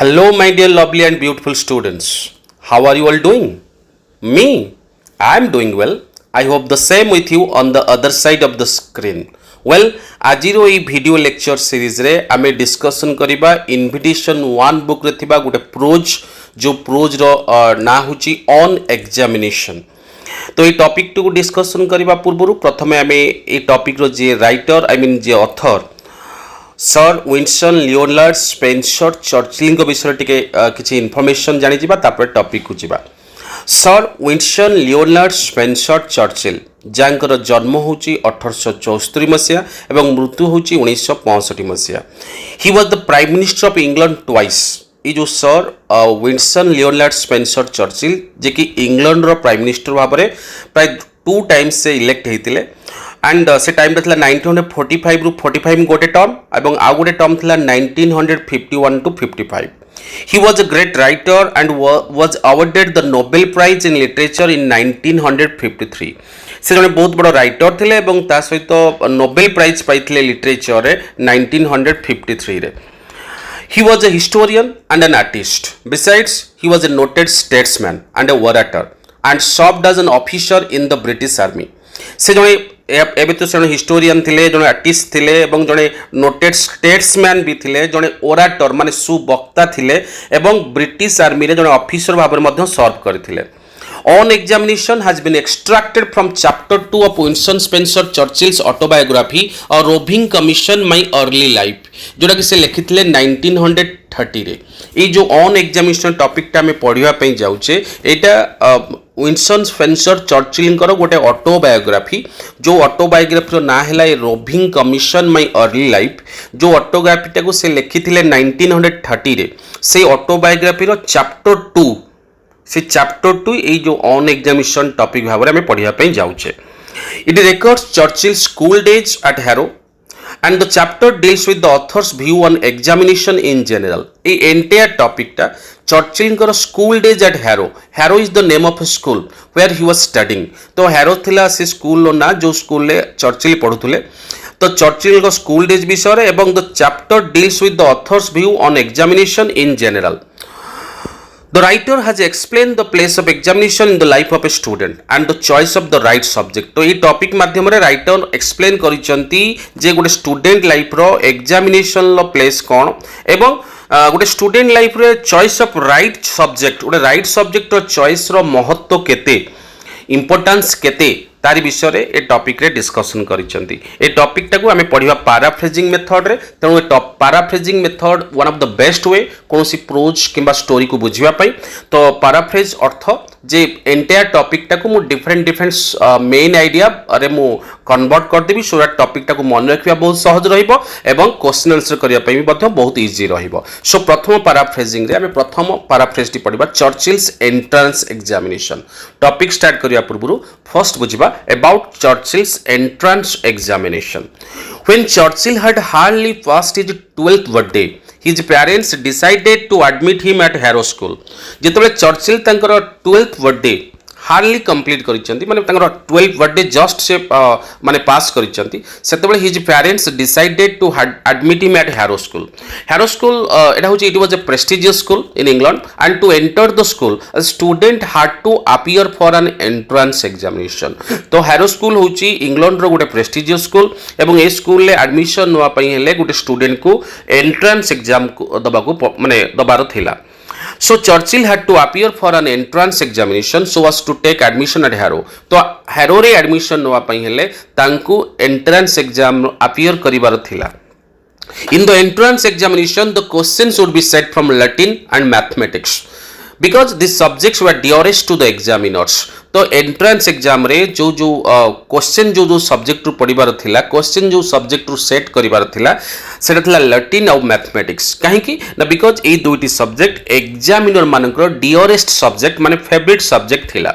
Hello, my dear lovely and beautiful students. How are you all doing? Me, I am doing well. I hope the same with you on the other side of the screen. Well, ଆଜିର ଏଇ video lecture ସିରିଜରେ ଆମେ discussion କରିବା invitation 1 ବୁକ୍ରେ ଥିବା ଗୋଟେ prose ଯେଉଁ ପ୍ରୋଜ୍ର ନାଁ ହେଉଛି ଅନ୍ ଏକ୍ଜାମିନେସନ୍। ତ এই ଟପିକ୍ଟିକୁ ଡିସ୍କସନ୍ କରିବା ପୂର୍ବରୁ ପ୍ରଥମେ ଆମେ এই ଟପିକ୍ର ଯିଏ ରାଇଟର ଯିଏ author sir Winston Leonard Spencer Churchill विषय टी किसी इनफर्मेशन जानीजा तापर टॉपिक को जीवा। Sir Winston Leonard Spencer Churchill जहाँकर जन्म हूँ 1874 मसीहा और मृत्यु हूँ 1965 मसीहा। He was the prime minister of England twice. ये जो sir Winston Leonard Spencer Churchill जे कि इंग्लैंड रो प्राइम मिनिस्टर भाव में प्राय 2 टाइम्स से इलेक्ट होते एंड से टाइम रे 1945 रु 45 गोटे टर्म और आउ गोटे टर्म था 1951 to 55। He was a great writer and was awarded the Nobel prize in literature in 1953। से जड़े बहुत बड़ राइटर थे और ता सहित नोबेल प्राइज पाई लिटरेचर रे 1953 रे। He was a historian and an artist. Besides, he was a noted statesman and a orator and served as an officer in the British Army. से जड़े एबे तो जड़े हिस्टोरियन थिले, जड़े आर्टिस्ट थिले एवं जड़े नोटेड स्टेट्समैन भी थिले, जड़े ओराटर माने सुवक्ता थिले एवं ब्रिटिश आर्मी रे जड़े ऑफिसर भाव में मध्य सर्व करथिले। On examination has been extracted from chapter 2 of Winston Spencer Churchill's autobiography, A Roving Commission My Early Life, जोटा कि से लिखिथिले 1930 रे। ये जो ऑन एग्जामिनेशन टॉपिक टा में पढ़िया पे जाउचे एटा विनसन स्पेंसर चर्चिल गोटे ऑटोबायोग्राफी, जो ऑटोबायोग्राफी ना है a roving commission my early life. जो ऑटोग्राफी टा को से लिखिथिले 1930 रे। से ऑटोबायोग्राफी रो चैप्टर 2 से चैप्टर 2 ये जो ऑन एग्जामिनेशन टॉपिक भाव में पढ़िया पे जाउचे। It records Churchill school days at harrow and the chapter deals with the author's view on examination in general. A entire topic ta Churchill कर school days at Harrow. Harrow is the name of a school where he was studying. तो Harrow थिला से school लो ना जो school ले Churchill पढ़ुथुले। तो Churchill का school days विषय रे एवं the chapter deals with the author's view on examination in general. The writer has explained the place of examination in the life of a student and the choice of the right subject. तो ये topic माध्यम रे writer explain करिसंती जे गोटे student life रो examination लो place कोन एवं गोटे स्टूडेंट लाइफ रे चॉइस ऑफ राइट सब्जेक्ट, गोटे राइट सब्जेक्ट रो चॉइस रो महत्व केते, इंपोर्टेंस केते तारी विषय रे ए टॉपिक रे डिस्कशन करिसंती। ए टॉपिक टाको आमे पढिबा पैराफ्रेजिंग मेथड रे। तेणु ए paraphrasing method one of the best way कोनोसी प्रोज किंबा स्टोरी को बुझिबा पई। तो पैराफ्रेज अर्थ जे एंटायर टॉपिक टाको मु डिफरेंट मेन आइडिया अरे मु कन्वर्ट कर देबी सो दैट टॉपिक टाको मन रखिबा बहुत सहज रहिबो एवं क्वेश्चन आंसर करिया पई भी बहुत इजी रहिबो। सो प्रथम पैराफ्रेजिंग रे आमे प्रथम पैराफ्रेज टी पढिबा Churchill's entrance examination. Topic start करिया पूर्व फर्स्ट बुझिबा about Churchill's entrance examination. When Churchill had hardly passed his 12th birthday, his parents decided to admit him at Harrow School. जेतबे चर्चिल तांकर 12th birthday हार्डली कंप्लीट करिसेंती माने तांकर 12th birthday just से माने पास करिसेंती सेतबे his parents decided to admit him at Harrow School. Harrow School एटा होची it was a prestigious school in England and to enter the school a student had to appear for an entrance examination. तो Harrow School होची England रो गोटे prestigious school एवं ए school ले admission नवा पई हेले गोटे स्टूडेंट को एंट्रेंस एग्जाम को दबा को माने दबारो थिला। So Churchill had to appear for an entrance examination so as to take admission at Harrow. तो Harrow रे admission नवा पई हेले तांकु entrance exam appear करिवार थिला। In the entrance examination, the questions would be set from Latin and mathematics because these subjects were dearest to the examiners. तो entrance exam रे जो question जो सब्जेक्ट रु पढ़िबार थिला, क्वेश्चन जो सब्जेक्ट रु सेट करिबार थिला सेटा थिला लैटिन और मैथमेटिक्स। काहेकि ना बिकॉज ए दुईटी सब्जेक्ट एग्जामिनर मानकर डियरेस्ट सब्जेक्ट माने फेवरेट सब्जेक्ट थिला।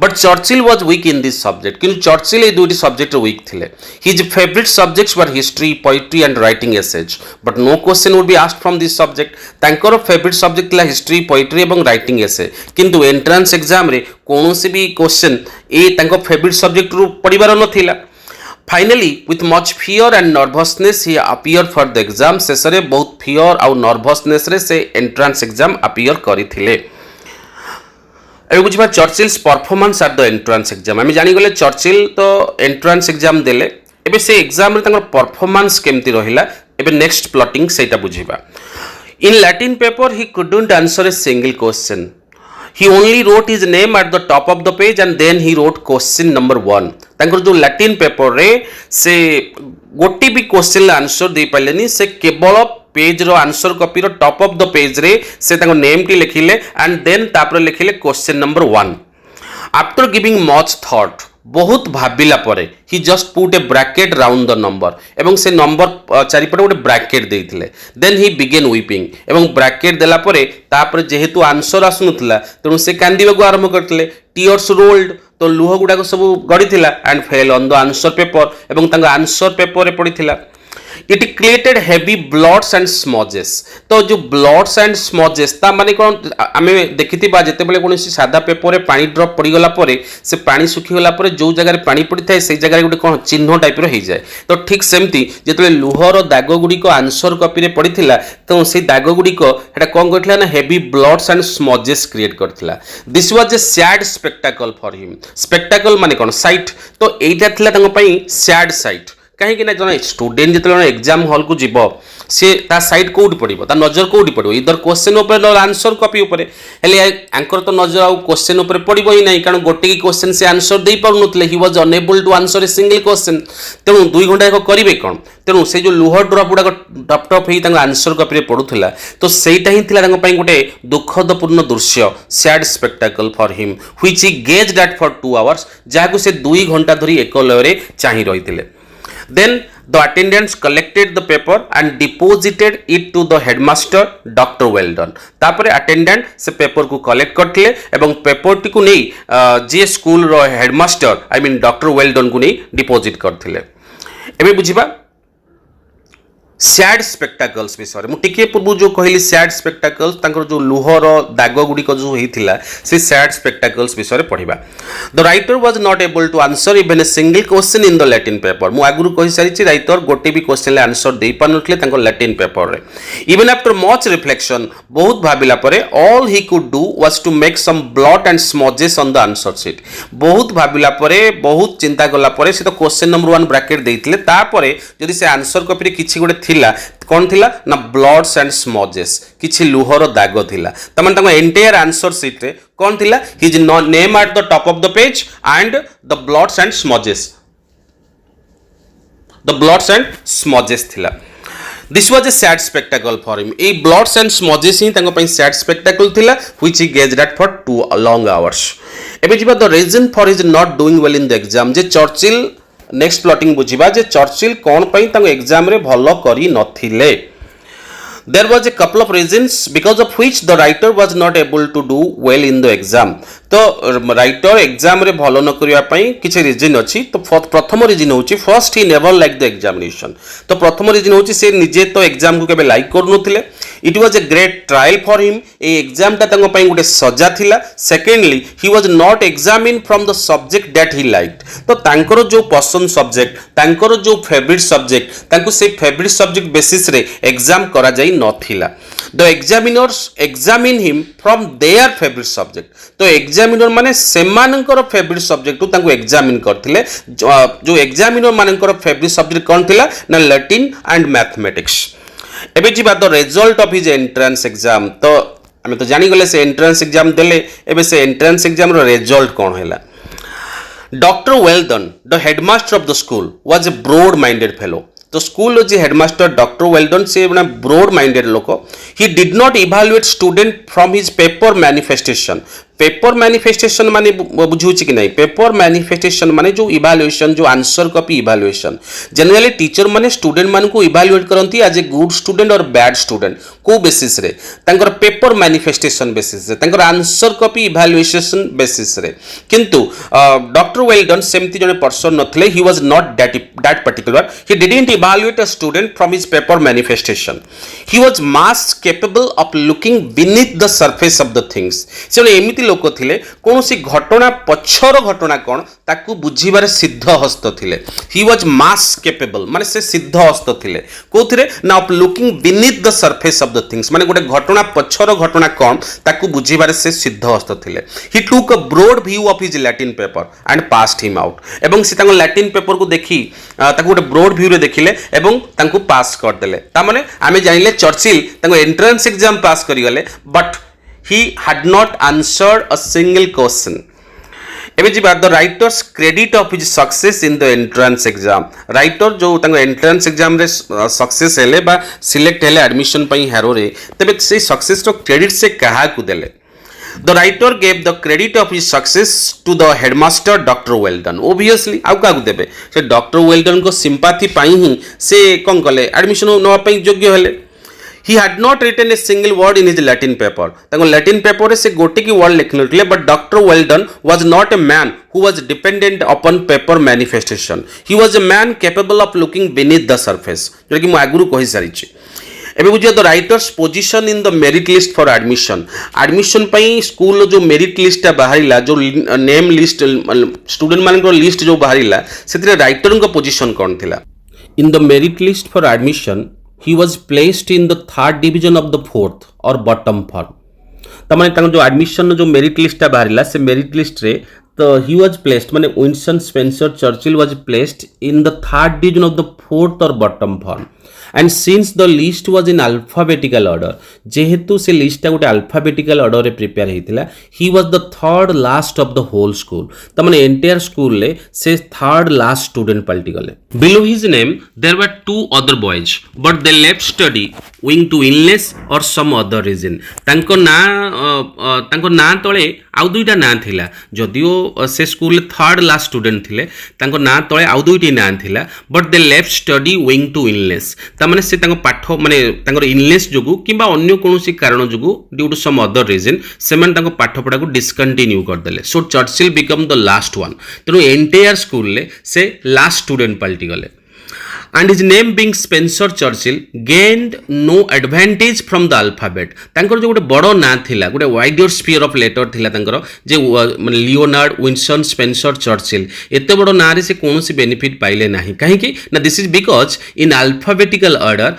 But Churchill was weak in this subject, किंतु चर्चिल ए दुईटी सब्जेक्ट वीक थिले। His favourite subjects were history, poetry and writing essays, but no question would be asked from this subject. तांकर favourite subject थिला history, poetry एवं writing essay, किंतु entrance exam रे कोनोसी भी क्वेश्चन ए तांको फेवरेट सब्जेक्ट रु पढ़िबार नथिला। Finally with much fear and nervousness he appear for the exam शेष में बहुत फियर आउ नर्भसनेस रे से एंट्रांस एग्जाम अपियर करथिले। एबे बुझिबा Churchill's performance at the entrance exam आम जानीगले चर्चिल तो एंट्रांस एग्जाम देले एबे से एग्जाम रे तांकर परफॉर्मेंस केमती रहिला एबे नेक्स्ट प्लॉटिंग सेटा बुझिबा। In Latin paper he couldn't answer a single question, he only wrote his name at the top of the page and then he wrote question number 1। तांकर जो लैटिन पेपर रे से गोटी भी क्वेश्चन आंसर दे पालेनी से केवल पेज रो आंसर कॉपी रो टॉप ऑफ द पेज रे से तांको नेम टी लिखिले एंड देन तापर लिखिले question number 1। After giving much thought बहुत भाबिला परे he just put a bracket round the number एवं से नंबर चारिपटे गोटे ब्रैकेट देइथिले देन ही बिगेन वीपिंग एवं ब्रैकेट देला परे तापर जेहेतु आंसर आसनुतला तेणु से कांदिबाको आरंभ करथिले। टीयर्स रोल्ड तो लुह गुडाक सब गड़ीथिला and fell on the answer paper एवं तांका आंसर पेपर रे पड़ीथिला। It created heavy blots and smudges तो जो ब्लड्स एंड स्मजेस ता माने कोन आमे देखिथिबा जेते बेले कोनसी सादा पेपर रे पानी ड्रॉप पड़ी गला परे से पानी सुखी गला परे जो जगह रे पानी पड़ी थाए से जगह रे गुटे कोन चिन्ह टाइप रो हे जाय तो ठीक सेमती जेते लुहर दाग गुडी को आंसर कॉपी रे पड़ीथिला तो से दाग गुडी को हेटा कोन करथिला ना heavy blots and smudges create करथिला। This was a sad spectacle for him. Spectacle माने कोन साइट तो एटा थिला तांको पई सैड साइट कहीं जन स्टूडेंट जो एग्जाम हॉल को जीव सी साइड कौटी पड़ो ता नजर कौटी पड़ो इधर क्वेश्चन उपर आंसर कॉपी उपर एंकर तो नजर आउ क्वेश्चन उपर पड़ो ही नहीं कारण गोटे क्वेश्चन से आंसर दे पारे he was unable to answer a single question तेणु 2 घंटा करेंगे कौन तेणु से जो लुह ड्रप गुड़ाक टप टप हो आंसर कॉपी पड़ूला तो सहीटा ही गोटे दुखदपूर्ण दृश्य sad spectacle for him which he gazed at for 2 hours जहाँ से 2 घंटा धरी एक लय चाहि रही। Then the attendants collected the paper and deposited it to the headmaster Dr. Weldon। तापरे attendant से पेपर को कलेक्ट करथिले एवं पेपर टी को नहीं जे स्कूल रो headmaster I mean doctor Weldon को नहीं डिपोजिट करथिले। एबे बुझिबा सैड स्पेक्टाकल्स विषय में मुझे पूर्व जो कहली सैड स्पेक्टाकल्स तांकर जो लुहर दाग गुड़िक जो होता से सैड स्पेक्टाकल्स विषय पढ़ा। The writer was not able to answer even a single question in the Latin paper. मुझे आगुरी कही सारी राइटर गोटे भी क्वेश्चन आंसर दे पार नथिले लैटिन पेपर रे। इवन आफ्टर मच रिफ्लेक्शन बहुत भाविला परे all he could do was to make some blot and smudges on the answer sheet. बहुत भाविला परे बहुत चिंता कला परे से तो क्वेश्चन नंबर 1 ब्रैकेट देइथिले तापरे जदि से आंसर कॉपी रे किछि गोटे थिला कौन थिला ना ब्लड्स एंड स्मजेस किछि लुहर दाग थिला तमन ताको एंटायर आंसर शीट रे कौन थिला his name at the top of the page and the blots and smudges थिला। This was a sad spectacle for him. ए ब्लड्स एंड स्मजेस ही ताको पई सैड स्पेक्टाकल थिला which he gazed at for 2 long hours. एबे जिबा the reason for his not doing well in the exam जे Churchill next plotting बुझिबा जे चर्चिल कौन पई तांको एग्जाम रे भलो करी नथिले। There was a couple of reasons because of which the writer was not able to do well in the exam। तो राइटर एग्जाम रे भलो न करिया पई किछि रीजन अछि तो प्रथम रीजन होछि first he never like the examination. तो प्रथम रीजन होछि से निजे तो एग्जाम को केबे लाइक करनुथिले। It was a great trial for him. ए एग्जाम ता तांको पई गुटे सजा थिला। Secondly he was not examine from the subject that he liked. तो तांकर जो पसंद सब्जेक्ट तांकर जो फेवरेट सब्जेक्ट तांको से फेवरेट सब्जेक्ट बेसिस रे एग्जाम करा जाई नथिला। The examiners examine him from their favourite subject. तो एग्जामिनर माने सेमानकर फेवरेट सब्जेक्ट तांको एग्जामिन करथिले। जो एग्जामिनर मानकर फेवरेट सब्जेक्ट कोन थिला ना लैटिन एंड मैथमेटिक्स। एबे जी बात result of his entrance exam तो आमे तो जानि गले से एंट्रेंस एग्जाम देले एबे से एंट्रेंस एग्जाम रो रिजल्ट कोन हैला। Doctor Weldon the headmaster of the school was a broad minded fellow. तो स्कूल जो हेडमास्टर डॉक्टर वेल्डन से ब्रॉड माइंडेड लोक। He did not evaluate student from his paper manifestation. Paper manifestation माने बुझुछि कि नहीं पेपर मैनिफेस्टेशन माने जो इभालुएशन जो answer copy evaluation generally teacher माने स्टूडेंट मान को evaluate करंती as a good student और बैड स्टूडेंट को बेसिस रे तांकर पेपर मैनिफेस्टेशन बेसिस रे तांकर आंसर कॉपी इभालुएशन बेसिस रे। किंतु डॉक्टर वेल्डन सेमती जने पर्सन नथले। He was not that particular. He didn't evaluate a student from his paper manifestation. He was most capable of looking beneath the surface of the things. से एमिति लोक थिले कोनोसी घटना पछर घटना कोन ताकू बुझीबारे सिद्ध हस्त थिले ही वाज मास कैपेबल माने से सिद्ध हस्त थिले कोथिरे ना of looking beneath the surface of the things माने गोटे घटना पछर घटना कोन ताकू बुझीबारे से सिद्ध हस्त थिले he took a broad view of his Latin paper and passed him out एवं से ताको लैटिन पेपर को देखि ताको गोटे ब्रॉड व्यू रे देखिले एवं ताको पास कर देले ता माने आमे जानिले चर्चिल ताको एंट्रेंस एग्जाम पास करि गले but he had not answered a single question. एबे जी बात the writers credit of his success in the entrance exam writer जो तांको एंट्रेंस एग्जाम रे सक्सेस हेले बा सिलेक्ट हेले एडमिशन पई हेरो रे तबे से सक्सेस रो क्रेडिट से कहा को देले the writer gave the credit of his success to the headmaster doctor Welldon obviously आउ का को देबे से डॉक्टर वेल्डन को सिंपैथी पई ही से कोन कले एडमिशन नवा पई योग्य हेले he had not written a single word in his Latin paper ताको Latin paper रे से गोटे की word लिखनथिले but Dr. Weldon was not a man who was dependent upon paper manifestation he was a man capable of looking beneath the surface जो कि मु आगुरु कहि सारि छि एबे बुझियो the writers position in the merit list for admission पई school जो मेरिट लिस्ट बाहरिला जो नेम लिस्ट स्टूडेंट मानकर लिस्ट जो बाहरिला सेतिरे राइटर को पोजीशन कोन थिला in the merit list for admission he was placed in the third division of the fourth or bottom form तमाने तांको जो admission जो मेरिट लिस्ट बाहरिला से मेरिट लिस्ट रे तो he was placed माने Winston Spencer Churchill was placed in the third division of the fourth or bottom form and since the list was in alphabetical order जेहेतु से list गोटे alphabetical order रे प्रिपेयर हेतिला he was the third last of the whole school तमाने entire school ले से third last student पलटी गले below his name there were two other boys but they left study owing to illness or some other reason तांको ना तळे आउ दुईटा ना थिला जदियो से स्कूल थर्ड लास्ट स्टूडेंट थिले तांको ना तळे आउ दुईटी ना थिला but they left study owing to illness तामाने से तांको पाठ माने तांकर इलनेस जोगु किबा अन्य कोनोसी कारण जोगु due to some other reason सेमन तांको पाठ पढा को डिस्कंटिन्यू कर देले so Churchill become the last one तेनु एंटायर स्कूल ले से लास्ट स्टूडेंट पलटी गले and his name being Spencer Churchill gained no advantage from the alphabet तांकर जो गोटे बड़ो ना थिला गोटे वाइडर स्फीयर ऑफ लेटर थिला तांकर जे माने लियोनार्ड विंस्टन स्पेंसर चर्चिल एते बड़ो ना रे से कोनोसी बेनिफिट पाइले नाही काहे कि ना this is because in alphabetical order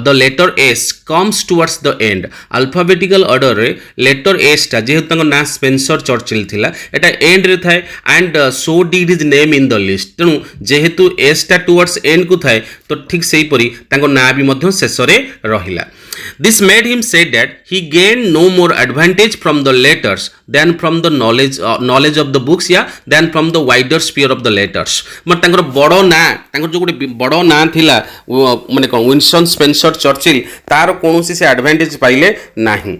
the letter S comes towards the end alphabetical order रे लेटर एस ता जेहेतु तांकर ना स्पेंसर चर्चिल थिला एटा एंड रे थाए and so did his name in the list तेनु जेहेतु एस ता टुवर्ड्स एंड को थाए तो ठीक सेही परी तांको ना भी मध्य शेष रे रहिला this made him say that he gained no more advantage from the letters than from the knowledge of the books than from the wider sphere of the letters मत तांकर बड़ो ना तांकर जो गोटे बड़ो ना थिला माने कोन विंस्टन स्पेंसर चर्चिल तार कोनोसी से एडवांटेज पाइले नाही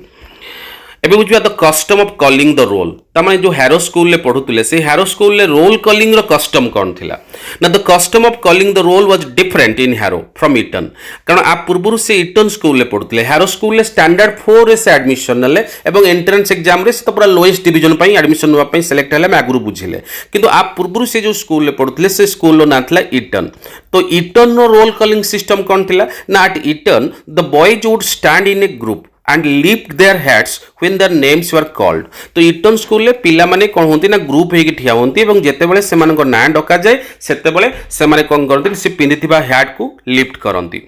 एबे बुझिया the custom of calling the roll तमाने जो हैरो स्कूल ले पढुतले से हैरो स्कूल ले रोल कॉलिंग रो कस्टम कोन थिला ना the custom of calling the roll was different in Harrow from Eton कारण आप पूर्वरु से ईटन स्कूल ले पढुतले हैरो स्कूल ले स्टैंडर्ड 4 रे से एडमिशन ले एवं एंट्रेंस एग्जाम रे से तो पूरा लोएस्ट डिवीजन पई एडमिशन नवा पई सिलेक्ट हले मैं आगुरु बुझिले किंतु आप पूर्वरु से जो स्कूल ले पढुतले से स्कूल रो ना थिला ईटन तो ईटन रो रोल कॉलिंग सिस्टम कोन थिला ना at Eton the boys would stand in a group and lift their hats when their names were called तो ईटन स्कूल ले पिला माने कोन होंती ना ग्रुप हेकी ठिया होंती एवं जेते बेले से मानको ना डका जाय सेते बेले से माने कोन करती से पिंदिथिबा हैट को लिफ्ट करंती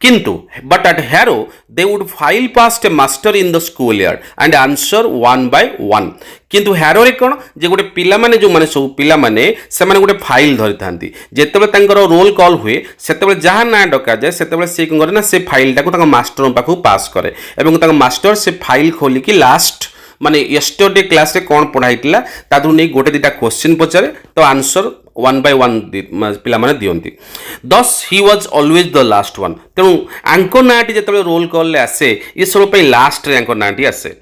किंतु but at harrow they would file past A master in the school yard and answer one by one किंतु हैरो रे कोन जे गोटे पिला माने जो माने सब पिला माने से माने गोटे फाइल धरि थांती जेते बेले तांकर रोल कॉल हुए सेते बेले जहां ना डका जाय सेते बेले से कोन करे ना से फाइल टाको तांका मास्टर पाखु पास करे एवं तांका मास्टर से फाइल खोली कि लास्ट माने यस्टरडे क्लास रे कोन पढाइतिला तादु नै गोटे दिटा क्वेश्चन पचारे तो आंसर वन बाय वन पिला माने दियंती दस he was always the last one तेनु आंको नाटी जेते रोल कॉल ले आसे ये सब पे लास्ट रे आंको नाटी आसे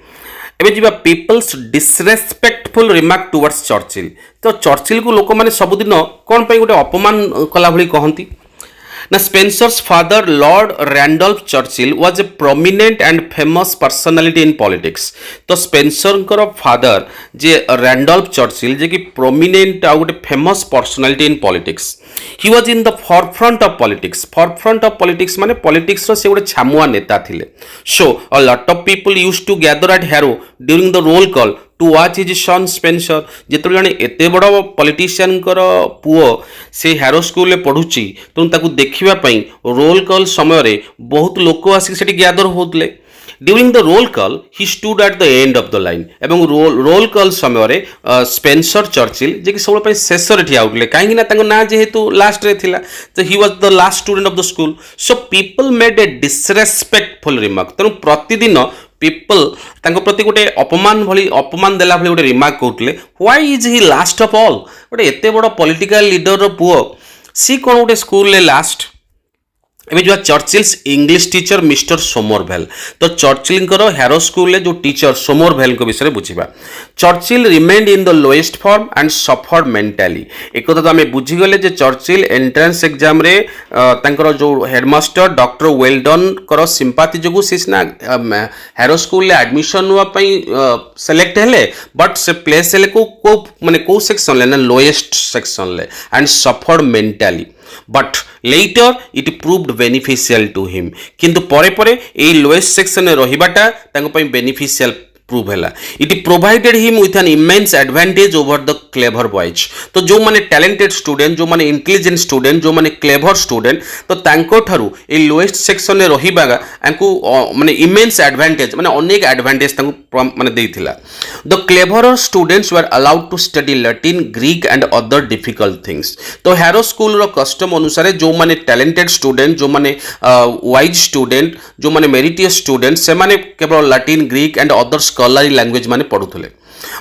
एबे जीवा people's disrespectful remark towards Churchill तो चर्चिल को लोक माने सबुदिन कोन पे गोटे अपमान कला भली कहंती ना Spencer's father Lord Randolph Churchill was a prominent and famous personality in politics तो स्पेंसर कर फादर जे रैंडल्फ चर्चिल जे कि प्रोमिनेंट आ गोटे famous personality in politics he was in the forefront of politics माने पॉलिटिक्स रो से गोटे छामुआ नेता थिले so a lot of people used to gather at Harrow during the roll call to watch his son Spencer जिते जड़े एत बड़ पॉलिटिशियन पुओ से हैरो स्कूल में पढ़ुची तेणु देखापी रोल कॉल समय बहुत लोक आसिक ग्यादर होते during the roll call he stood at the end of the line एवं रोल कॉल समय स्पेन्सर चर्चिल जे कि सब शेष ठिया होते कहीं ना जेहेतु लास्ट रे थिला तो ही was the last student of the school so people made a disrespectful remark तेणु प्रतिदिन पीपल प्रति गोटे अपमान देला भली गोटे रिमार्क करते why is he last of all गोटे एत बड़ पॉलिटिकल लीडर पुओ सी कौन गोटे स्कूल ले लास्ट एवं जो Churchill's English teacher mister Somervell तो चर्चिल हैरो स्कूल जो टीचर सोमरभेल विषय बुझा Churchill remained in the lowest form and suffered mentally एक तो आम बुझीगले चर्चिल एंट्रांस एग्जाम रे जो हेडमास्टर डॉक्टर वेल्डन कर सिंपाथी जो सीना हैरो स्कूल एडमिशन नापी सेलेक्ट हेले बट से प्लेस हेले को माने को सेक्शन ले लोएस्ट सेक्शन ले and suffered mentally but later it proved beneficial to him किंतु परे परे ए लोएस्ट सेक्शन रहिबाटा तांको पई बेनिफिशियल प्रूव है it provided him with an immense advantage over the clever boys तो जो माने टैलेंटेड स्टूडेंट जो माने इंटेलिजेंट स्टूडेंट जो माने क्लेवर स्टूडेंट तो तांको ठारू ए लोएस्ट सेक्शन रे रहिबा आंकु माने इमेंस एडवांटेज माने अनेक एडवांटेज तांको माने देइथिला the clever students were allowed to study Latin Greek and other difficult things तो हैरो स्कूल रो कस्टम अनुसार जो माने टैलेंटेड स्टूडेंट जो माने वाइज स्टूडेंट जो माने मेरिटियस स्टूडेंट से माने केवल Latin Greek and other scholarly language माने पढ़ुले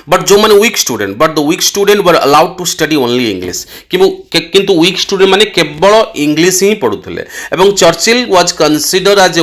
बट जो माने weak student but the weak student were allowed to study only English किंतु वीक स्टूडेंट माने केवल इंग्लिश ही पढ़ुले एवं Churchill was considered as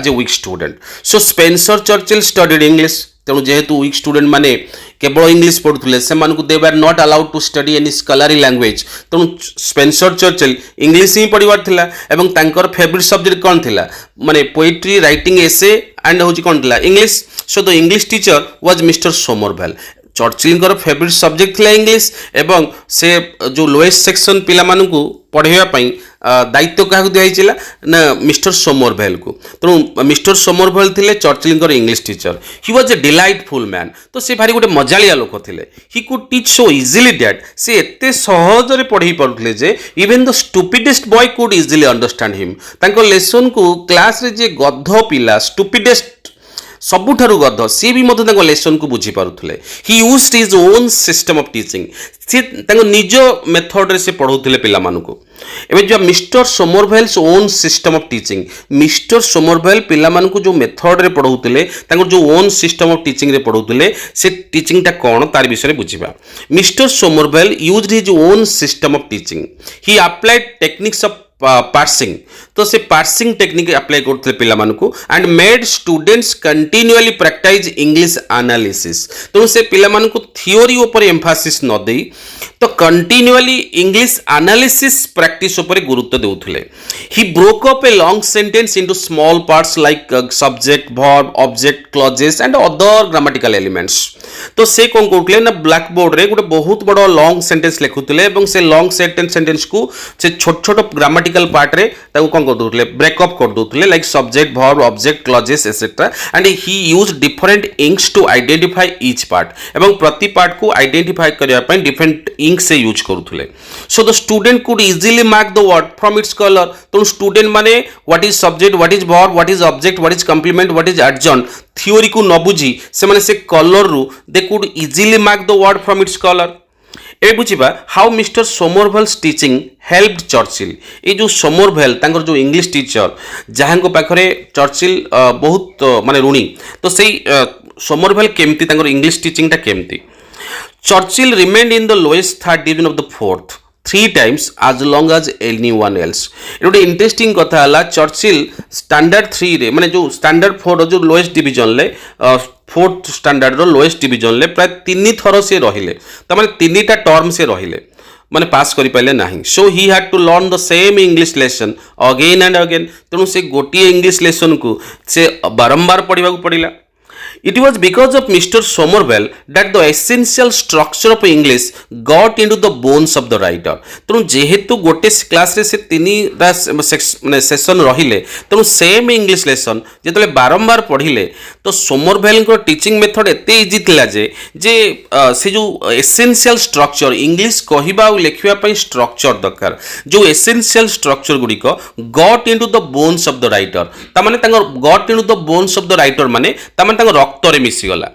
a weak student so Spencer Churchill studied English तेणु जेहेतु वीक स्टूडेंट माने केवल इंग्लिश पढ़ुले से they were not allowed to study any scholarly language तेणु स्पेन्सर चर्चिल इंग्लिश ही पढ़वार थिला एवं तांकर फेवरेट सब्जेक्ट कौन थिला माने पोएट्री राइटिंग एसे एंड होची कौन थिला English so the English teacher was mister Somervell Churchill favourite subject थिला इंग्लिश एवं से जो लोएस्ट सेक्शन पिला मानकु पढ़ाइबा पई दायित्व क्या दिखाई ना मिस्टर सोमरभेल को तेणु मिस्टर सोमरभेल थे Churchill English teacher he was a delightful man तो से भारी गोटे मजालिया लोक थे he could teach so easily that से एत सहजरे पढ़े पारे जे even the stupidest boy could easily understand him तांको लेसन को क्लास रे जे गध पिला स्टुपिडेस्ट सबुठारु गध सी भी लेसन को बुझी पारुथले he used his own system of teaching सी निज मेथड रे से पढ़ाउथले पिला मानको एबे जो mister Somervell's own system of teaching mister Somervell पिला मानको जो मेथड रे पढ़ाउथले जो ओन सिस्टम ऑफ टीचिंग रे पढ़ाउथले से टीचिंग टा कोन तार विषय रे बुझिबा mister Somervell used his own system of teaching he applied techniques of parsing तो से पार्सिंग टेक्निक अप्लाई करते पिला मानकु and made students continuously practise English analysis तो से पिला मानकु थ्योरी ऊपर एम्फासिस न दे तो कंटिन्यूअली इंग्लिश एनालिसिस प्रैक्टिस ऊपर गुरुत्व देउथले he broke up a long sentence into small parts like subject verb object clauses and other grammatical elements तो से कौन करते ना ब्लैक बोर्ड रे गोटे बहुत बड़ लॉन्ग सेंटेंस लिखुले और से लॉन्ग सेंटेंस को से छोट छोट ग्रामेटिकल पार्ट रे ताको कौन कर दोले ब्रेकअप कर दोले like subject verb object clauses etcetera and he use different inks to identify each part एवं प्रति पार्ट को आइडेंटिफाई करने पे डिफरेंट इंक से यूज करुले so the student could easily mark the word from its colour तो student माने what is subject what is verb what is object what is complement what is adjunct theory को न बुझी से colour रु they could easily mark the word from its colour ए बुझा how mister Somervell's teaching helped Churchill ये जो सोमरभेल जो इंग्लिश टीचर जहाँ पाखरे चर्चिल बहुत माने ऋणी तो से सोमरभेल केमती इंग्लिश टीचिंग टा केमती Churchill remained in the lowest third division of the fourth 3 times as long as anyone else गोटे इंटरेस्टिंग कथा है चर्चिल स्टैंडर्ड 3 रे माने जो स्टैंडर्ड 4 जो लोएस्ट डिवीजन ले फोर्थ स्टैंडर्ड रो लोएस्ट डिवीजन ले प्राय 3 थर से रहिले त माने 3टा टर्म से रहिले माने पास करि पाइले नाही so he had to learn the same English lesson again and again तेणु से गोटे इंग्लिश लेसन को से बारंबार पढ़ा पड़िला It was because of Mr. Somerville that the essential structure of English got into the bones of the writer. ତେଣୁ ଯେହେତୁ ଗୋଟେ କ୍ଲାସରେ ସେ ତିନିଟା ମାନେ ସେସନ୍ ରହିଲେ ତେଣୁ ସେମ୍ ଇଂଲିଶ ଲେସନ୍ ଯେତେବେଳେ ବାରମ୍ବାର ପଢ଼ିଲେ ତ ସୋମରଭେଲଙ୍କ ଟିଚିଂ ମେଥଡ଼ ଏତେ ଇଜି ଥିଲା ଯେ ସେ ଯେଉଁ ଏସେନ୍ସିଆଲ ଷ୍ଟ୍ରକ୍ଚର ଇଂଲିଶ କହିବା ଆଉ ଲେଖିବା ପାଇଁ ଷ୍ଟ୍ରକ୍ଚର ଦରକାର ଯେଉଁ ଏସେନ୍ସିଆଲ ଷ୍ଟ୍ରକ୍ଚର ଗୁଡ଼ିକ got into the bones of the writer ତାମାନେ ତାଙ୍କର got into the bones of the writer ମାନେ ତାମାନେ ତାଙ୍କ ରକ୍ତରେ ମିଶିଗଲା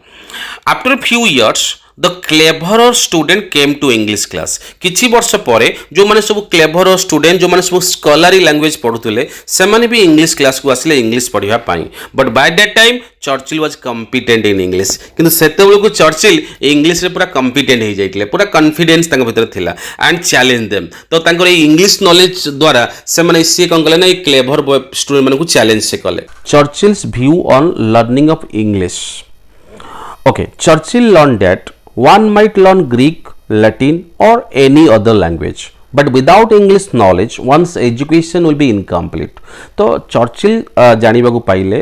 after few years the clever student came to English class किछि वर्ष परे जो माने सब क्लेभर स्टूडेंट जो माने सब स्कॉलरी लैंग्वेज पढ़ुले से माने भी इंग्लिश क्लास को आसले इंग्लिश पढ़िबा पाई but by that time Churchill was competent in English किंतु सेतेबेल को चर्चिल इंग्लिश रे पूरा कॉम्पिटेंट हो जाइतिले पूरा कॉन्फिडेंस तांग भीतर थिला एंड चैलेंज देम तो तांकर इंग्लिश नॉलेज द्वारा से माने सी कोन कले ना क्लेभर स्टूडेंट माने को चैलेंज से कले Churchill's view on learning of English Okay, Churchill learned that one might learn Greek, Latin or any other language, but without English knowledge, one's education will be incomplete. तो Churchill जानिबा को पाइले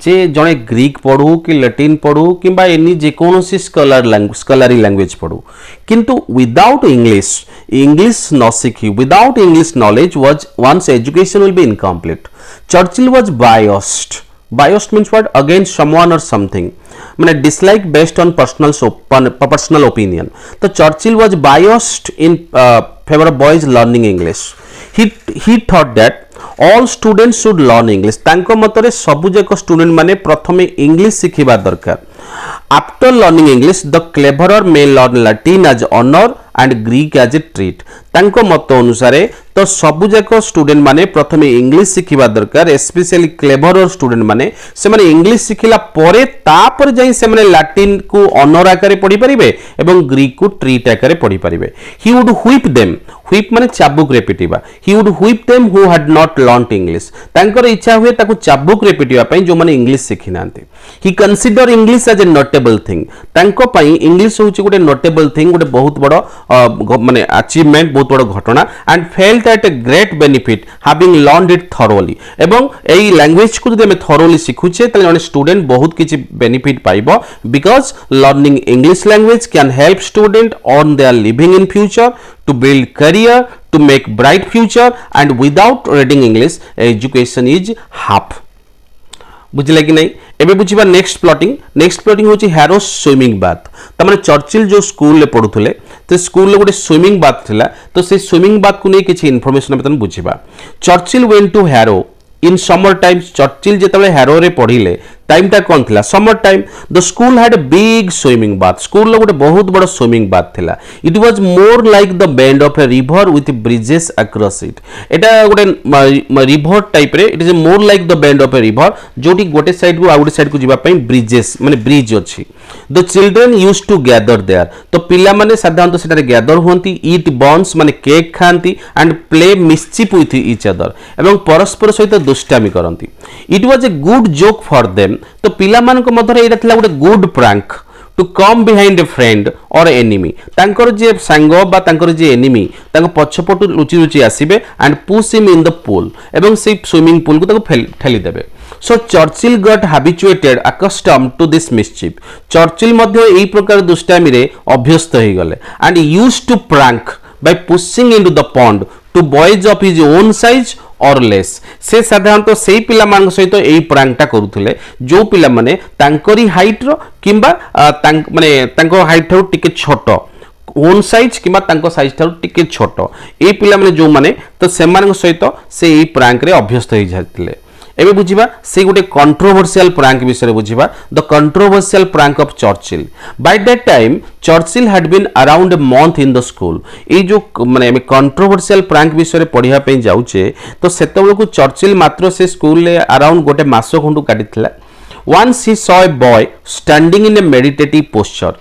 जे जने Greek पढ़ू कि Latin पढ़ू किंबा any जेकोनोसी scholarly language पढ़ू किंतु विदाउट इंग्लिश न सीखी without English knowledge was one's education will be incomplete. Churchill was biased means what against someone or something माने dislike based on personal opinion तो Churchill was biased in favor of boys learning English. He thought that all students should learn English. तांको मतरे सबु जाक student माने प्रथमे English सिखिबा दरकार. After learning English, the cleverer may learn Latin as honor and Greek as a treat. तांको मत अनुसारे तो सबु जाक स्टूडेंट माने प्रथमे इंग्लिश सिखिबा दरकार स्पेशली क्लेभर स्टूडेंट माने से माने इंग्लिश सिखिला परे तापर जाई से माने लैटिन को ऑनर आकारे पढ़ी परिबे एवं ग्रीक को ट्रीट आकारे पढ़ी परिबे. He would whip them. whip माने चाबुक रे पिटिबा. He would whip them who had not learnt English. तांकर इच्छा हुए ताको चाबुक रे पिटिबा पई जो माने इंग्लिश सिखि नांते. He consider English as a notable thing. तांको पई इंग्लिश होची गोटे नोटेबल थिंग गोटे बहुत बड़ माने अचीवमेंट बहुत बड़ घटना and felt at a great benefit having learned it thoroughly एवं एई लैंग्वेज को जदि हम थरोली सिखुचे तले जने स्टूडेंट बहुत किछि बेनिफिट पाइबो because learning English language can help student on their living in future to build career to make bright future and without reading English education is half. बुझिले कि नहीं एबे बुझिबा नेक्स्ट प्लॉटिंग होची harrow swimming bath तमाने Churchill जो school ले पढुथले तो school ले गोटे swimming bath थिला तो से स्विमिंग बाथ को नै किछि इंफॉर्मेशन अपन बुझिबा. Churchill went to Harrow in summer time. Churchill जेतबे हैरो रे पढिले टाइम टा कोन थिला summer time. The school had a big swimming bath. School लो गोटे बहुत बड़ स्विमिंग बाथ थिला. It was more like the bend of a river with bridges across it. एटा गोटे रिवर टाइप रे it is more like the bend of a river जोटी गोटे साइड को आ गोटे साइड को जिबा पई ब्रिजेस माने ब्रिज अछि. The children used to gather there. तो पिला माने साधारणतः सेटारे गैदर होंती ईट बॉन्स माने केक खांती and play mischief with each other एवं परस्पर सहित दुष्टामी करंती. It was a good joke for them. तो पिला मान को मधरे एटा थिला गोटे good prank to come behind a friend or enemy. तांकर जे सांग बा तांकर जे एनिमी तांको पछपटु लुचि आसीबे and push him in the pool एवं से स्विमिंग पूल को ताको ठेली देबे. So Churchill got habituated accustomed to this mischief. Churchill मध्य एई प्रकार दुष्टामी रे अभ्यस्त हो गले and used to prank by pushing into the pond two boys of his own size or less. से साधारणतः से पिला मान सहित एई प्रैंकटा करूथले जो पिला माने तांकरी हाइट रो किंबा माने तांको हाइट ठाउ टिके छोटो ओन साइज किंबा तांको साइज ठाउ टिके छोटो एई पिला माने जो माने तो से मान सहित से एई प्रैंक रे अभ्यस्त हो जाथिले. एबे बुझिबा से गोटे कंट्रोवर्शियल प्रैंक विषय बुझिबा the controversial prank of Churchill. By that time Churchill had been around a month in the school. ए जो माने कंट्रोवर्शियल प्रैंक विषय पढ़िया पे जाउचे तो सेतबेल को चर्चिल मात्र से स्कूल ले अराउंड गोटे मास खंडु काटिथिला. Once he saw a boy standing in a meditative posture.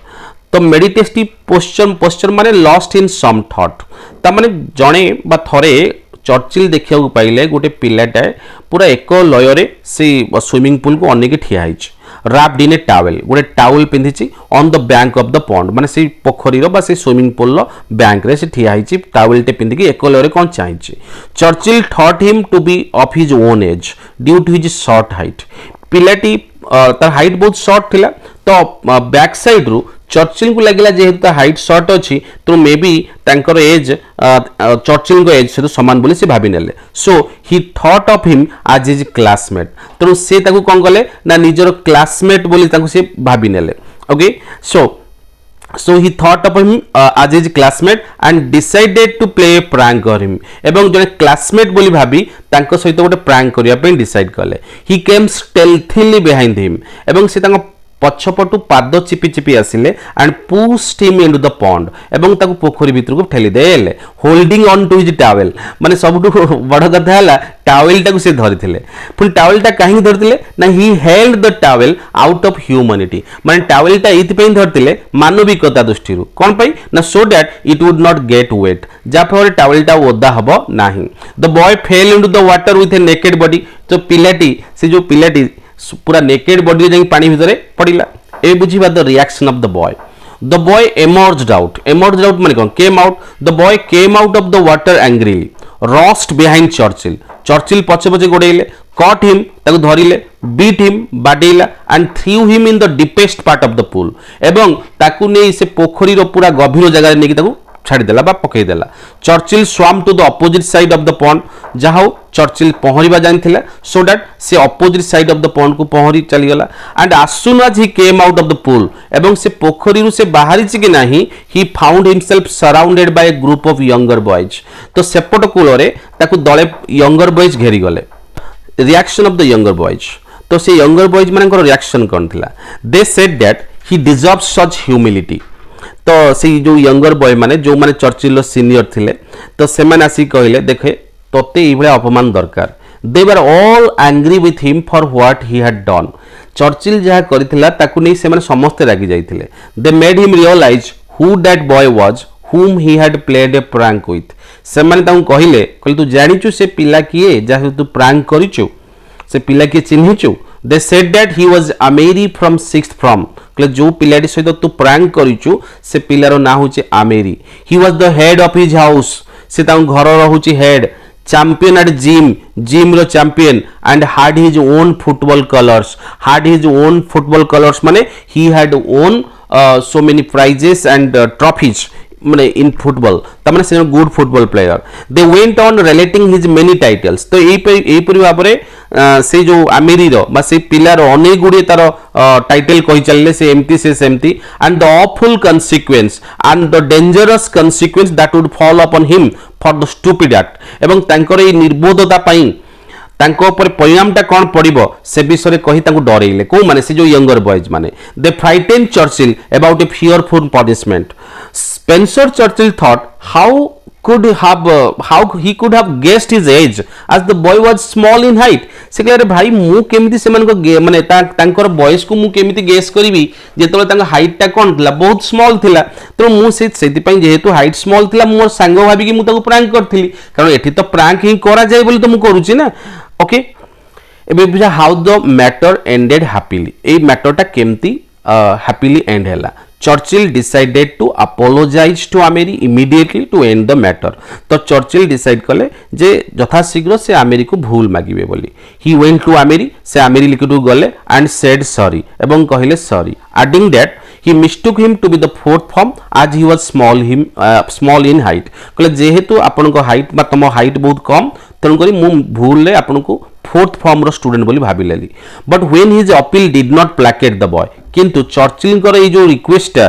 तो मेडिटेटिव पोस्चर माने लॉस्ट इन सम थॉट. ता माने जणे बा थरे चर्चिल देखिया पाइले गोटे पिलाटा पूरा एक लୟରେ से स्विमिंग पूल को अनेक ठिया which wrapped in a towel गोटे टावेल पिंधिची on the bank of the pond माने से पोखरीर बा से स्विमिंग पूल रो बैंक रे से ठिया हिची टावेल टे पिंधिकी एक लୟରେ कोन चाहिची. Churchill thought him to be of his own age due to his short height. पिलाटी तार हाइट बहुत शॉर्ट थिला तो बैक साइड रु चर्चिल को लगिला जेहेतु हाइट शॉर्ट अच्छी तो मे बी तांकर एज चर्चिल को एज से समान बोली से भाभी नेले सो ही थॉट ऑफ हिम आज हिज क्लासमेट तेणु से ताकू कौन कले ना निजर क्लासमेट बोली ताकू से भाभी नेले okay so he thought of him as his classmate and decided to play a prank on him एवं जने classmate बोली भाभी तांको सहित गोटे prank करिया पे decide कले he came stealthily behind him एवं से तांको पछपटु पाद चिपी चिपी आसिले and pushed him into the pond एवं ताकू पोखरी भितर को ठेली देले holding on to his towel माने सबटु बड़ कथा हला टॉवेल टाकू से धरिथिले पुन टॉवेल टा काहे धरिथिले ना he held the towel out of humanity माने टॉवेल टा एथि पे धरिथिले मानविकता दृष्टि रु कोन पई ना so that it would not get wet जा फर टॉवेल टा ओदा हबो नाही the boy fell into the water with a naked body तो पिलाटी से जो पिलाटी पूरा नेकेड बॉडी जाई पानी भितरे पड़िला ए बुझिबा the reaction of the boy emerged out माने कोन came out the boy came out of the water angrily rushed behind Churchill पछे पछे गोडेले कॉट हिम ताको धरिले बीट हिम बाडेला and threw him in the deepest part of the pool एवं ताकू नै से पोखरी रो पूरा गभीर जगह नै ताकू छाड़ी देला बा पकई देला Churchill swam to the opposite side of the pond जहां चर्चिल पहरिबा जानथिला सो दैट से opposite side of the pond को पहरी चली गला and as soon as he came out of the pool एवं से पोखरी रु से बाहरी छि कि नाही he found himself surrounded by a group of younger boys तो सेपट कूल रे ताकू दळे younger boys घेरी गले reaction of the younger boys तो से younger boys मानकर रिएक्शन कोन थिला they said that he deserves such humility तो से जो यंगर बॉय माने जो माने चर्चिल रो सीनियर थिले तो से माने आसी कहले देखे तोते ई भले अपमान दरकार they were all angry with him for what he had done Churchill जहा करिथिला ताकू नै से माने समस्त रागी जाइथिले they made him realise who that boy was whom he had played a prank with से माने ताऊ कहिले तू जानिचु से पिला किए जहा तू प्रैंक करिचु से पिला किए चिन्हिचु they said that he was Ameri from 6th from जो पिलाटी सहित तू प्रैंक करिचु से पिलार ना होचे आमेरी he was the head of his house से ताऊ घर रहउची हेड चैंपियन एट जिम रो champion and had his own football colors माने he had own so many prizes and trophies माने इन फुटबॉल तमाने से good football player they went on relating his many titles तो एई परि भाबरे से जो आमेरी रो बा से पिलार अनेक गुडी तार टाइटल कहि चलले से एमटी से सेमती and the awful consequence and the dangerous consequence that would fall upon him for the stupid act एवं तांकर ए निर्बोधता पई तांको ऊपर परिणामटा कोन पड़िबो से विषय कहि तांको डरेइले को माने से जो यंगर बॉयज माने they frighten Churchill about a fearful punishment Spencer Churchill thought how he could have guessed his age as the boy was small in height से कहले भाई मु केमिति सेमान को माने तांकर बॉयज को मु केमिति गेस करबी जेतले तांका हाइट टा कोन थिला बहुत स्मॉल थिला तो मु सेति पई जेहेतु हाइट स्मॉल थिला मोर सांग भाबी कि मु ताको प्रैंक करथिली कारण एठी तो प्रैंक ही करा जाय बोली तो मु करूची ना ओके एबे बुझा how the matter ended happily ए मैटर टा केमती हैप्पीली एंड हैला Churchill decided to apologize to Amery immediately to end the matter तो चर्चिल डिसाइड कले जे यथाशीघ्र से आमेरी को भूल मागिबे बोली ही वेंट टू आमेरी से आमेरी लिखटू गले एंड सेड सॉरी एवं कहले sorry adding that he mistook him to be the fourth form as he was small in height कहले जेहेतु आपन को हाइट बा तम हाइट बहुत कम तन करी मु भूल ले आपन को फोर्थ फॉर्म रो स्टूडेंट बोली भाबी लेली but when his appeal did not placket the boy किंतु चर्चिल कर ए जो रिक्वेस्ट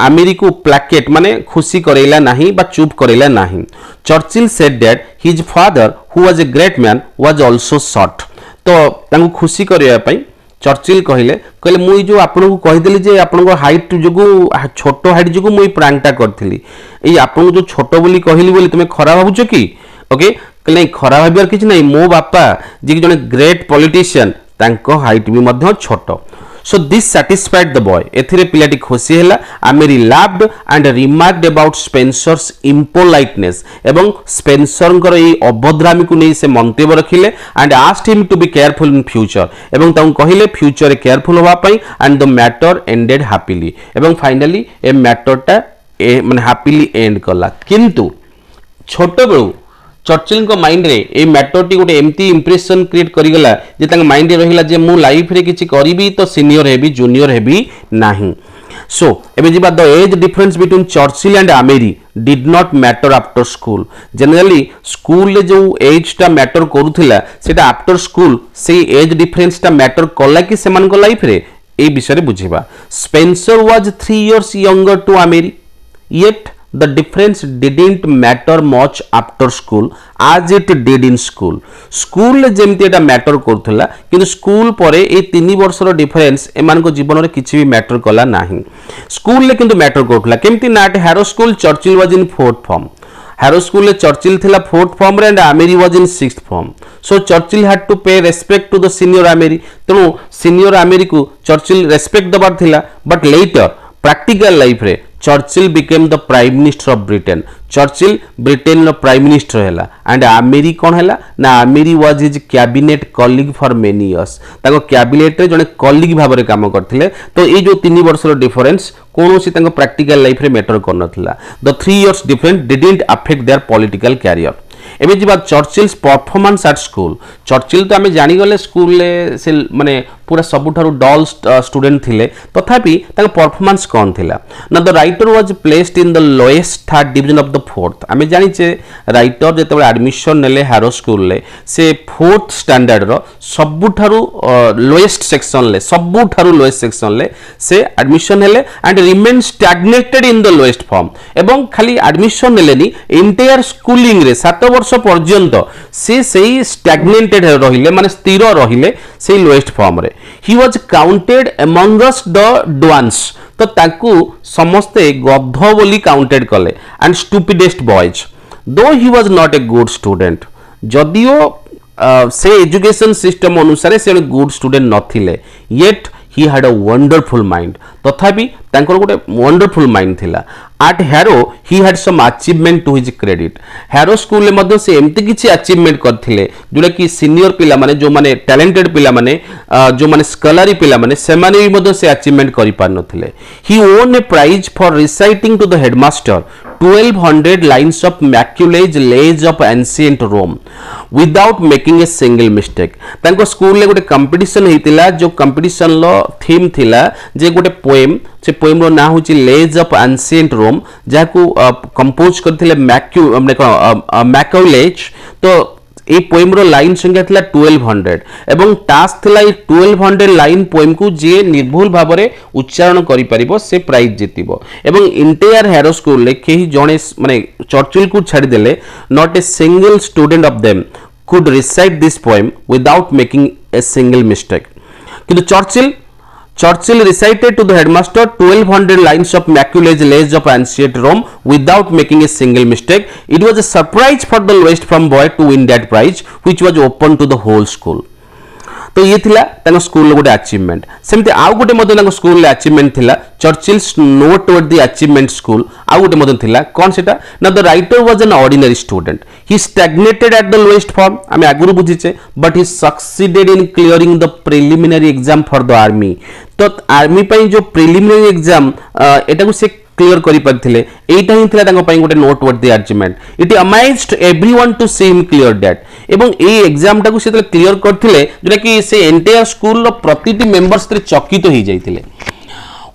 आमेरी को प्लैकेट माने खुशी करेला नाही बा चुप करेला नाही Churchill said that his father who was a great man was also shot तो तांको खुशी करिया पई चर्चिल कहले मुई जो आपन को कहिदेली जे आपन को हाइट जोगु छोटो हाइट जोगु मुई प्रांगटा करथिली ए आपन को जो छोटो बोली कहली बोली तुमे खराब भाबुछ की ओके कहले खराब भाबियार किछ नै मो बापा जे जने ग्रेट पॉलिटिशियन तांको हाइट भी मध्य छोटो so this satisfied the boy एथिरे पिलाटी खुशी हैला Amery laughed and remarked about Spencer's impoliteness एवं स्पेंसर कर ए अभद्रामी को नै से मंतव्य रखिले and asked him to be careful in future एवं ताऊ कहिले फ्यूचर केयरफुल होबा पई and the matter ended happily एवं फाइनली ए मैटर टा माने हैप्पीली एंड कला किंतु छोट बेलू चर्चिल माइंड रे ए मैटर टी गोटे एमती इंप्रेशन क्रिएट करिगला जे तांग माइंड रे रहिला जे मु लाइफ रे किछि करिबी तो सीनियर हेबी जूनियर हेबी नाही सो एबे जिबा the age difference between Churchill and Amery did not matter after school generally school रे जो एज टा मैटर करूथिला सेटा आफ्टर स्कूल से एज डिफरेंस टा मैटर कला कि सेमान को लाइफ रे ए विषय रे बुझिबा Spencer was 3 years younger to Amery yet the difference didn't matter much after school as it did in school school ले जेमती एटा मैटर करथला किंतु स्कूल परे ए 3 वर्षर डिफरेंस एमान को जीवन रे किछि भी मैटर कला नाही स्कूल ले किंतु मैटर करथला केमती नाट Harrow school Churchill was in 4th form Harrow school ले चर्चिल थिला 4th form रे and Amery was in 6th form so Churchill had to pay respect to the senior Amery तेनु सीनियर आमेरी को Churchill respect दबार थिला but later practical life रे Churchill became the prime minister of Britain Churchill Britain रो prime minister हैला and Amery कोन हैला ना Amery was his cabinet colleague for many years ताको कैबिनेट रे जने कॉलीग भाबरे काम करथिले तो ए जो 3 वर्ष रो डिफरेंस कोनोसी ताको प्रैक्टिकल लाइफ रे मैटर करनथिला the 3 years difference didn't affect their political career एबे जिबा Churchill's performance at school Churchill तो आमे जानि गले स्कूल ले से माने पूरा सबुठारु डल स्टूडेंट थिले तथापि ताको परफॉर्मेंस कोन थिला ना the writer was placed in the lowest third division of the fourth आमे जानि छे राइटर जेतबे एडमिशन नेले हैरो स्कूल ले से फोर्थ स्टैंडर्ड रो सबुठारु लोएस्ट सेक्शन ले सबुठारु लोएस्ट सेक्शन ले से एडमिशन हेले and remain stagnated in the lowest form एवं खाली एडमिशन नेलेनी इंटायर स्कूलिंग रे 7 वर्ष पर्यंत से सेही स्टैग्नेटेड रहिले माने स्थिर रहिले सेही लोएस्ट फॉर्म रे he was counted amongst the dunces तो ताकू समस्ते गध बोली काउंटेड कले एंड स्टूपिडेस्ट बॉयज दो ही was not a good student जदियो से एजुकेशन सिस्टम अनुसार से गुड स्टूडेंट नथिले yet he had a wonderful mind तथापि तांकर गोटे वंडरफुल माइंड थिला at Harrow he had some achievement to his credit Harrow school ले मध्य से एमती किछि अचीवमेंट करथिले जोला कि सीनियर पिला माने जो माने टैलेंटेड पिला माने जो माने स्कॉलरी पिला माने से माने भी मध्य से अचीवमेंट करि पार नथिले he won a prize for reciting to the headmaster 1200 lines of Maculae's Lays of Ancient Rome without making a single mistake तांको स्कूल ले गोटे कंपटीशन हेतिला जो कंपटीशन लो थीम थिला जे गोटे पोएम से पोएम रो ना होची लेज ऑफ एंशिएंट रोम जाकू कंपोज करथिले मैक्यूलेज तो ए पोएम रो लाइन संख्या थिला 1200 एवं टास्क थिला ए 1200 लाइन पोएम को जे निर्भुल भाबरे उच्चारण करि परिबो से प्राइज जितिबो एवं इंटायर हैरो स्कूल ले केही जणे माने चर्चिल को छाडी देले not a single student of them could recite this poem without making a single mistake किंतु Churchill recited to the headmaster 1200 lines of Maculae's Lays of Ancient Rome without making a single mistake. It was a surprise for the lowest form boy to win that prize, which was open to the whole school. तो ये थिला तांको school गोटे achievement सेमते आउ गोटे मदन तांको school ले achievement थिला Churchill's noteworthy the achievement school आउ गोटे मदन थिला कोन सेटा ना the writer was an ordinary student he stagnated at the lowest form आमे आगुरु बुझिचे but he succeeded in clearing the preliminary exam for the army तो आर्मी पई जो प्रिलिमिनरी एग्जाम एटा को से क्लियर करि परथिले एटा ही थिला तांको पई गोटे noteworthy the achievement it amazed everyone to see him clear that एवं ए एग्जाम टाको से क्लियर करथिले जोरा कि से एंटायर स्कूल रो प्रतिटी मेंबर्स रे चकित हो जाइतिले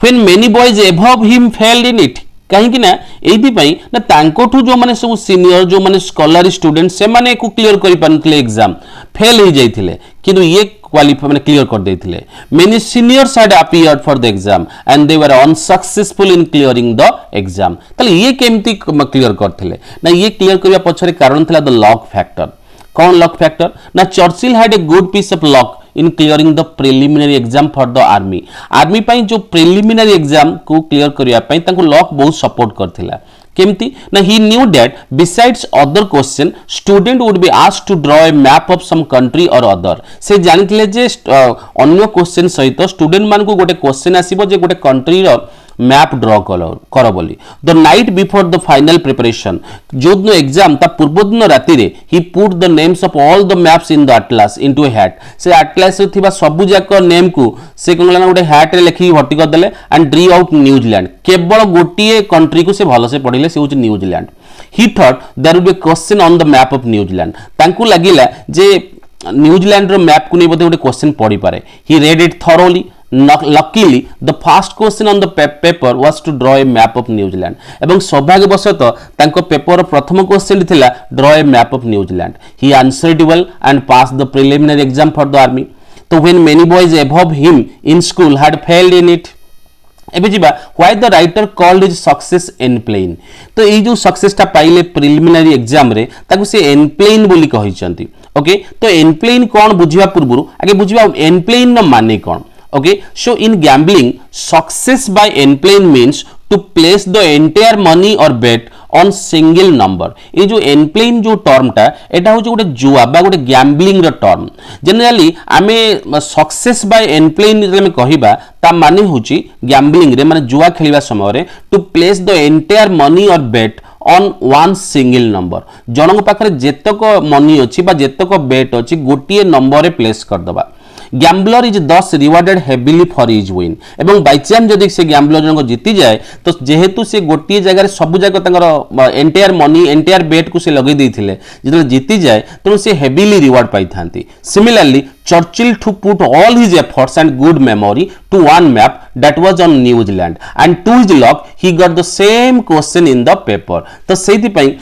when many boys above him failed in it कहीं कि ना एथि पई ना तांकोठु जो माने सब सीनियर जो माने स्कॉलर स्टूडेंट से माने को क्लियर करि पानथिले एग्जाम फेल हो जाइतिले किंतु ये क्वालिफाई माने क्लियर कर देथिले many seniors had appeared for the exam and they were unsuccessful in clearing the exam तले ये केमती क्लियर करथिले ना ये क्लियर करिया पछरे कारण थिला द लक फैक्टर कौन लक फैक्टर ना Churchill had a good piece of luck in clearing the preliminary exam for the army पई जो प्रिलिमिनरी एग्जाम को क्लियर करिया पई तांको लक बहुत सपोर्ट करथिला केमती ना he knew that besides other question student would be asked to draw a map of some country और अदर से जानिथिले जे अन्य क्वेश्चन सहित स्टूडेंट मान को गोटे क्वेश्चन आसीबो जे गोटे कंट्री रो मैप ड्रॉ कर बोली the night before the final preparation जो दिन एग्जाम ता पूर्व दिन राति रे he put the names of all the maps in the atlas into a hat से एटलास रे थिबा सबु जाक नेम को से कोनला गोटे हैट रे लिखि भर्ती कर देले एंड ड्री आउट न्यूजीलैंड केवल गोटिए कंट्री को से भलो से पढिले से होची New Zealand he thought there would be a question on the map of New Zealand. तांकु लागिला जे न्यूजीलैंड रो मैप को नहीं बोते गोटे क्वेश्चन पढ़ी पारे. He read it thoroughly. Luckily, the first question on the paper was to draw a map of New Zealand. एवं सौभाग्यवशतः तांको paper प्रथम क्वेश्चन थिला draw a map of New Zealand. He answered well and passed the preliminary exam for the army. So when many boys above him in school had failed in it, एबे जिबा why the writer called his success airplane. तो ये जो success टा पाइले preliminary exam रे ताकू से एनप्लेन बोली कहिसंती. ओके तो एनप्लेन कोन बुझिया पूर्वरु आगे बुझिबा एनप्लेन न माने कोन. Okay, so in gambling, success by N-plane means to place the entire money or bet on single number. ये जो N-plane जो term टा एटा हो जो गोटे जुआ बा गोटे gambling रो term. Generally आमे success by N-plane जब में कहिबा ता माने होची gambling रे माने जुआ खेलिबा समय रे to place the entire money or bet on one single number. जनक पाखरे जेतक मनी अछि बा जेतक bet अछि गोटिए नंबर रे प्लेस कर दबा. गैम्बलर इज दस rewarded heavily for is win. एवं बाय चांस जदि से गैम्बलर जनक जीति जाए तो जेहेतु से गोटिए जगह सब जगह तांकर एंटायर मनी एंटायर बेट को से लगे देथिले जेतले जीति जाए तो से हेविली रिवार्ड पाई थांती. Similarly Churchill to put all his efforts and good memory to one map that was on New Zealand, and to his luck he got the same question in the paper. तो सेति पई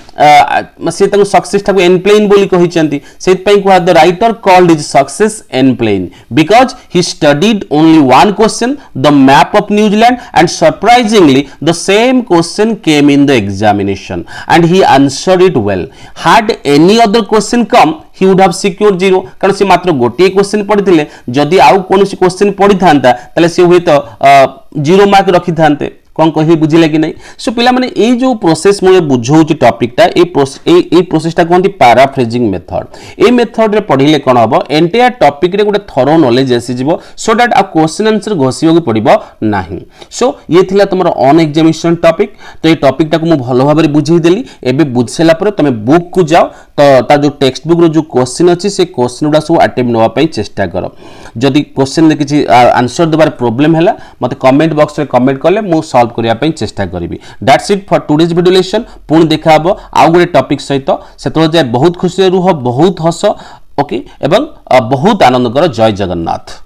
से तंग success टाको एनप्लेन बोली कहि चंती. सेति पई को the writer called his success एनप्लेन because he studied only one question, the map of New Zealand, and surprisingly the same question came in the examination and he answered it well. Had any other question come, he would have secured 0. कारण से मात्र गोटे question पढ़िथिले जदि आउ कोनोसी question पढ़ि थांता तले से हुए तो 0 मार्क रखि थांते. कौन कहि बुझिले कि नहीं. सो पिला माने ए जो प्रोसेस मु बुझौची टॉपिक टा ए प्रोसेस टा कोनती पैराफ्रेजिंग मेथड. ए मेथड रे पढिले कोन हबो एंटायर टॉपिक रे गोटे थरो नॉलेज आसी जिवो so that a question answer घोसियो के पडिबो नाही. सो ये थिला तमरो ऑन एग्जामिनेशन टॉपिक. तो ए टॉपिक टा को मु भलो भाबरे बुझी देली. एबे बुझसेला परे तमे बुक को जाओ तो ता जो टेक्स्ट बुक रो जो क्वेश्चन अछि से क्वेश्चन उडा सब अटेम्प्ट नवा पई चेष्टा करो. जदि क्वेश्चन रे किछि आंसर देबार प्रॉब्लम हैला मते कमेंट बॉक्स रे कमेंट करले मु सॉल्व करिया पई चेष्टा करिवि. That's it for today's video lesson. पुणी देखा हबो आउ गोटे टॉपिक सहित. सेतरो जाय बहुत खुशी रुह बहुत हस. ओके एवं बहुत आनंद कर. जय जगन्नाथ.